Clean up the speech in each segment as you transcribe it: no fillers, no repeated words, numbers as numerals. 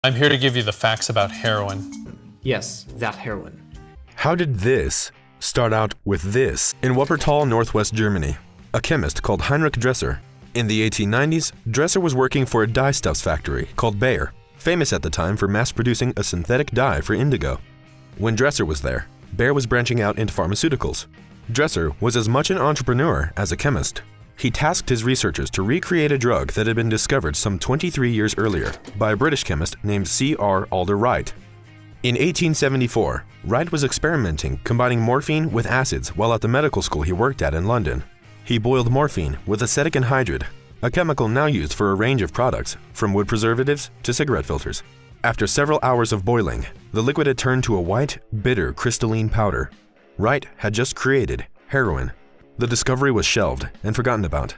I'm here to give you the facts about heroin. Yes, that heroin. How did this start out with this? In Wuppertal, northwest Germany, a chemist called Heinrich Dresser. In the 1890s, Dresser was working for a dyestuffs factory called Bayer, famous at the time for mass-producing a synthetic dye for indigo. When Dresser was there, Bayer was branching out into pharmaceuticals. Dresser was as much an entrepreneur as a chemist. He tasked his researchers to recreate a drug that had been discovered some 23 years earlier by a British chemist named C.R. Alder Wright. In 1874, Wright was experimenting combining morphine with acids while at the medical school he worked at in London. He boiled morphine with acetic anhydride, a chemical now used for a range of products, from wood preservatives to cigarette filters. After several hours of boiling, the liquid had turned to a white, bitter, crystalline powder. Wright had just created heroin. The discovery was shelved and forgotten about.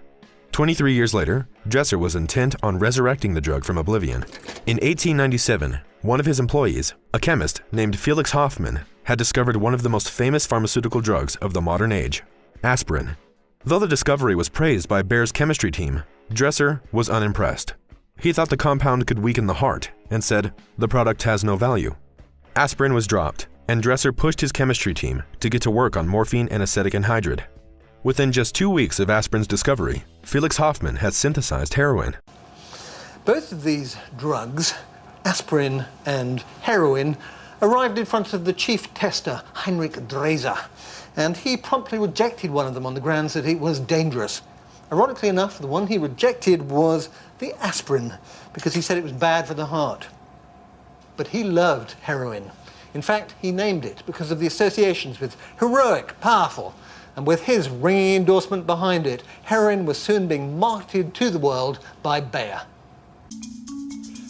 23 years later, Dresser was intent on resurrecting the drug from oblivion. In 1897, one of his employees, a chemist named Felix Hoffmann, had discovered one of the most famous pharmaceutical drugs of the modern age, aspirin. Though the discovery was praised by Bayer's chemistry team, Dresser was unimpressed. He thought the compound could weaken the heart and said, "The product has no value." Aspirin was dropped, and Dresser pushed his chemistry team to get to work on morphine and acetic anhydride. Within just 2 weeks of aspirin's discovery, Felix Hoffmann had synthesized heroin. Both of these drugs, aspirin and heroin, arrived in front of the chief tester, Heinrich Dresser, and he promptly rejected one of them on the grounds that it was dangerous. Ironically enough, the one he rejected was the aspirin, because he said it was bad for the heart. But he loved heroin. In fact, he named it because of the associations with heroic, powerful, and with his ringing endorsement behind it, heroin was soon being marketed to the world by Bayer.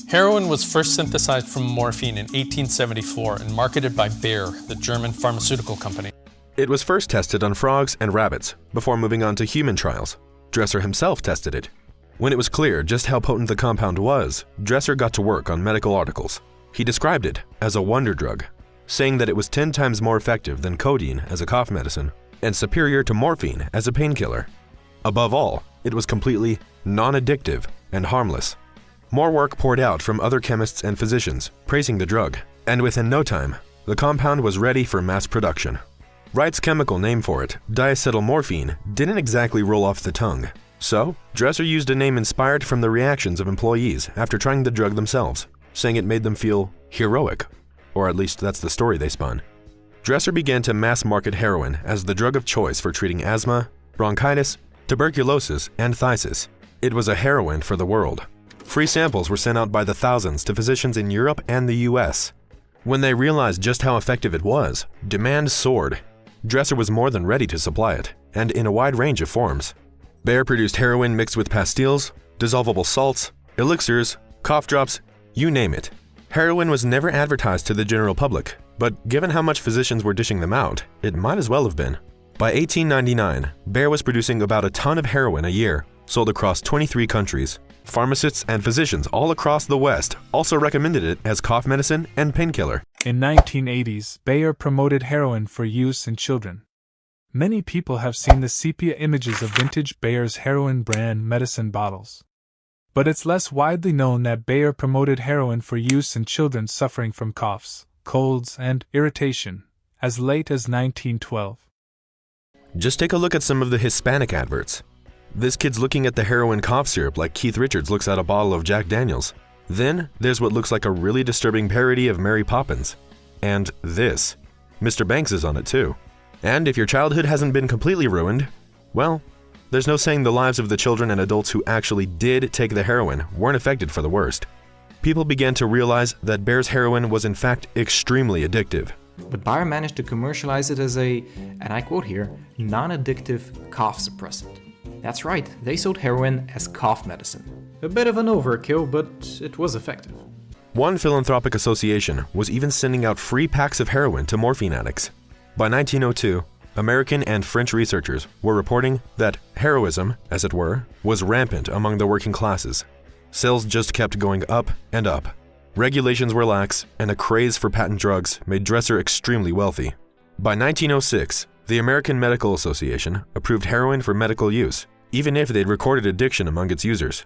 Heroin was first synthesized from morphine in 1874 and marketed by Bayer, the German pharmaceutical company. It was first tested on frogs and rabbits before moving on to human trials. Dresser himself tested it. When it was clear just how potent the compound was, Dresser got to work on medical articles. He described it as a wonder drug, saying that it was 10 times more effective than codeine as a cough medicine and superior to morphine as a painkiller. Above all, it was completely non-addictive and harmless. More work poured out from other chemists and physicians, praising the drug, and within no time, the compound was ready for mass production. Wright's chemical name for it, diacetylmorphine, didn't exactly roll off the tongue. So, Dresser used a name inspired from the reactions of employees after trying the drug themselves, saying it made them feel heroic, or at least that's the story they spun. Dresser began to mass-market heroin as the drug of choice for treating asthma, bronchitis, tuberculosis, and phthisis. It was a heroin for the world. Free samples were sent out by the thousands to physicians in Europe and the US. When they realized just how effective it was, demand soared. Dresser was more than ready to supply it, and in a wide range of forms. Bayer produced heroin mixed with pastilles, dissolvable salts, elixirs, cough drops, you name it. Heroin was never advertised to the general public, but given how much physicians were dishing them out, it might as well have been. By 1899, Bayer was producing about a ton of heroin a year, sold across 23 countries. Pharmacists and physicians all across the West also recommended it as cough medicine and painkiller. In 1980s, Bayer promoted heroin for use in children. Many people have seen the sepia images of vintage Bayer's heroin brand medicine bottles. But it's less widely known that Bayer promoted heroin for use in children suffering from coughs, colds, and irritation, as late as 1912. Just take a look at some of the Hispanic adverts. This kid's looking at the heroin cough syrup like Keith Richards looks at a bottle of Jack Daniels. Then there's what looks like a really disturbing parody of Mary Poppins. And this. Mr. Banks is on it too. And if your childhood hasn't been completely ruined, well, there's no saying the lives of the children and adults who actually did take the heroin weren't affected for the worst. People began to realize that Bayer's heroin was in fact extremely addictive. But Bayer managed to commercialize it as a, and I quote here, non-addictive cough suppressant. That's right, they sold heroin as cough medicine. A bit of an overkill, but it was effective. One philanthropic association was even sending out free packs of heroin to morphine addicts. By 1902, American and French researchers were reporting that heroism, as it were, was rampant among the working classes. Sales just kept going up and up. Regulations were lax, and a craze for patent drugs made Dresser extremely wealthy. By 1906, the American Medical Association approved heroin for medical use, even if they'd recorded addiction among its users.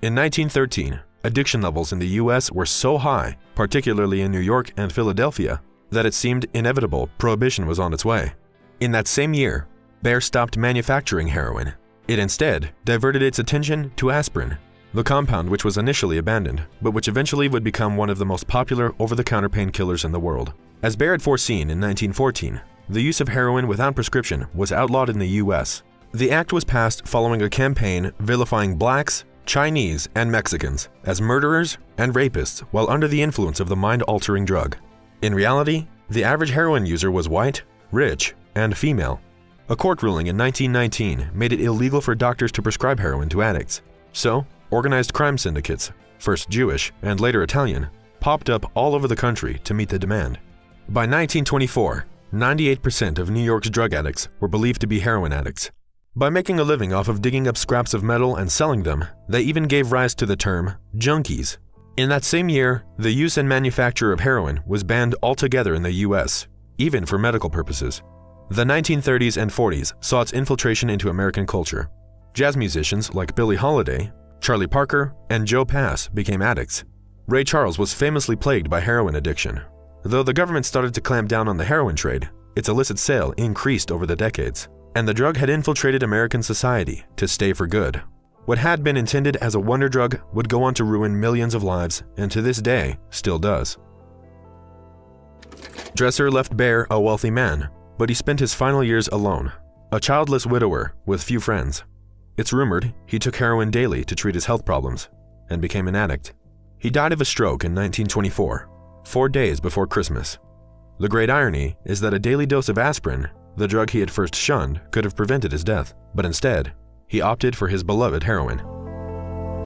In 1913, Addiction levels in the US were so high, particularly in New York and Philadelphia, that it seemed inevitable Prohibition was on its way. In that same year, Bayer stopped manufacturing heroin. It instead diverted its attention to aspirin, the compound which was initially abandoned, but which eventually would become one of the most popular over-the-counter painkillers in the world. As Bayer had foreseen in 1914, the use of heroin without prescription was outlawed in the US. The act was passed following a campaign vilifying blacks, Chinese, and Mexicans as murderers and rapists while under the influence of the mind-altering drug. In reality, the average heroin user was white, rich, and female. A court ruling in 1919 made it illegal for doctors to prescribe heroin to addicts. So, organized crime syndicates, first Jewish and later Italian, popped up all over the country to meet the demand. By 1924, 98% of New York's drug addicts were believed to be heroin addicts. By making a living off of digging up scraps of metal and selling them, they even gave rise to the term junkies. In that same year, the use and manufacture of heroin was banned altogether in the US, even for medical purposes. The 1930s and 40s saw its infiltration into American culture. Jazz musicians like Billie Holiday, Charlie Parker, and Joe Pass became addicts. Ray Charles was famously plagued by heroin addiction. Though the government started to clamp down on the heroin trade, its illicit sale increased over the decades, and the drug had infiltrated American society to stay for good. What had been intended as a wonder drug would go on to ruin millions of lives, and to this day, still does. Dresser left Bayer a wealthy man, but he spent his final years alone, a childless widower with few friends. It's rumored he took heroin daily to treat his health problems, and became an addict. He died of a stroke in 1924, 4 days before Christmas. The great irony is that a daily dose of aspirin, the drug he had first shunned, could have prevented his death, but instead, he opted for his beloved heroin.